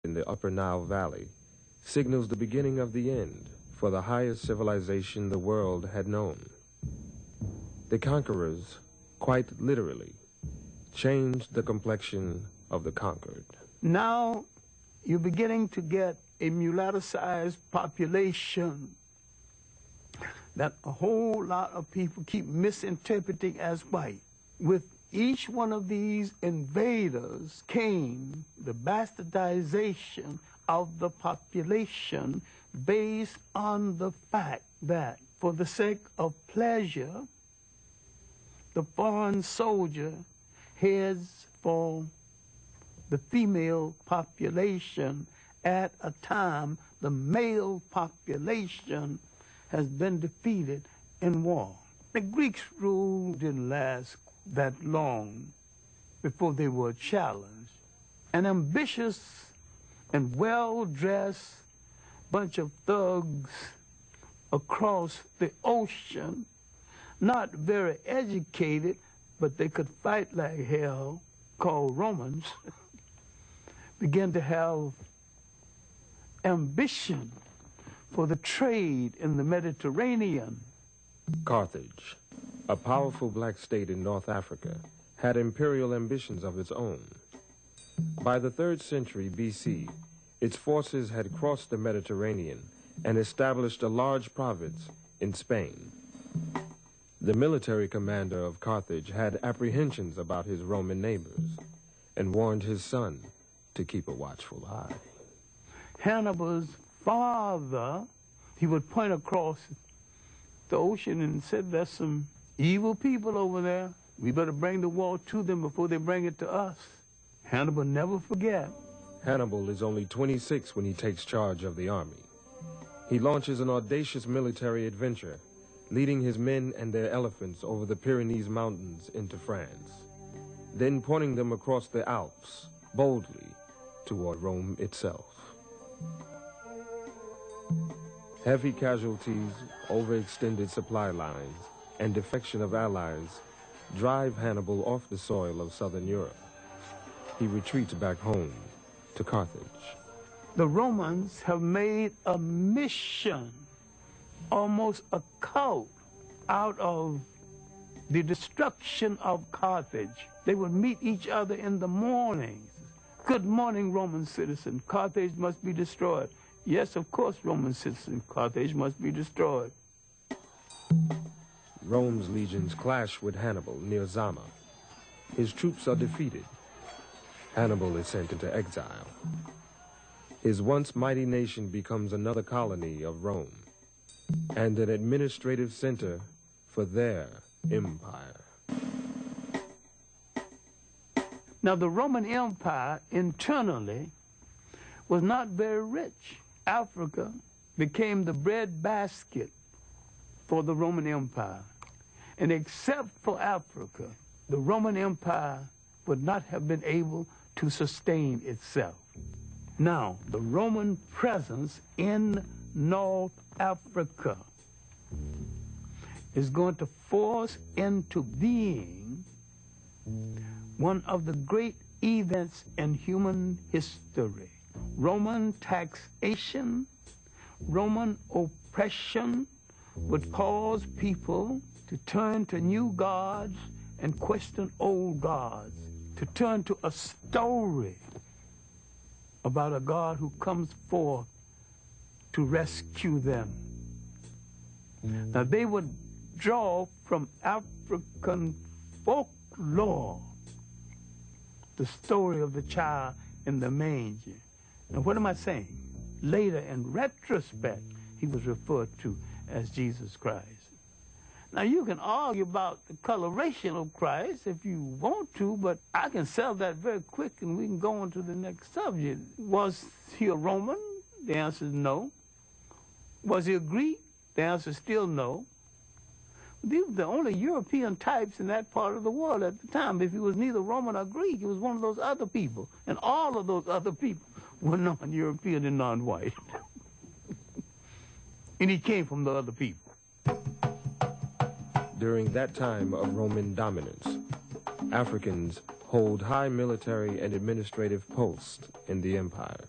in the Upper Nile Valley signals the beginning of the end for the highest civilization the world had known. The conquerors, quite literally, changed the complexion of the conquered. Now you're beginning to get a mulatto-sized population that a whole lot of people keep misinterpreting as white. With each one of these invaders came the bastardization of the population based on the fact that for the sake of pleasure, the foreign soldier heads for the female population at a time the male population has been defeated in war. The Greeks' rule didn't last that long before they were challenged. An ambitious and well-dressed bunch of thugs across the ocean, not very educated, but they could fight like hell, called Romans, began to have ambition for the trade in the Mediterranean. Carthage, a powerful black state in North Africa, had imperial ambitions of its own. By the 3rd century BC, its forces had crossed the Mediterranean and established a large province in Spain. The military commander of Carthage had apprehensions about his Roman neighbors and warned his son to keep a watchful eye. Hannibal's father, he would point across the ocean and said, there's some evil people over there. We better bring the war to them before they bring it to us. Hannibal never forget. Hannibal is only 26 when he takes charge of the army. He launches an audacious military adventure, leading his men and their elephants over the Pyrenees Mountains into France, then pointing them across the Alps, boldly, toward Rome itself. Heavy casualties, overextended supply lines, and defection of allies drive Hannibal off the soil of southern Europe. He retreats back home to Carthage. The Romans have made a mission, almost a cult, out of the destruction of Carthage. They would meet each other in the mornings. Good morning, Roman citizen. Carthage must be destroyed. Yes, of course, Roman citizen. Carthage must be destroyed. Rome's legions clash with Hannibal near Zama. His troops are defeated. Hannibal is sent into exile. His once mighty nation becomes another colony of Rome and an administrative center for their empire. Now, the Roman Empire internally was not very rich. Africa became the breadbasket for the Roman Empire. And except for Africa, the Roman Empire would not have been able to sustain itself. Now, the Roman presence in North Africa is going to force into being one of the great events in human history. Roman taxation, Roman oppression would cause people to turn to new gods and question old gods, to turn to a story about a God who comes forth to rescue them. Now, they would draw from African folklore the story of the child in the manger. Now, what am I saying? Later, in retrospect, he was referred to as Jesus Christ. Now, you can argue about the coloration of Christ if you want to, but I can sell that very quick and we can go on to the next subject. Was he a Roman? The answer is no. Was he a Greek? The answer is still no. These were the only European types in that part of the world at the time. If he was neither Roman or Greek, he was one of those other people. And all of those other people were non-European and non-white. And he came from the other people. During that time of Roman dominance, Africans hold high military and administrative posts in the empire.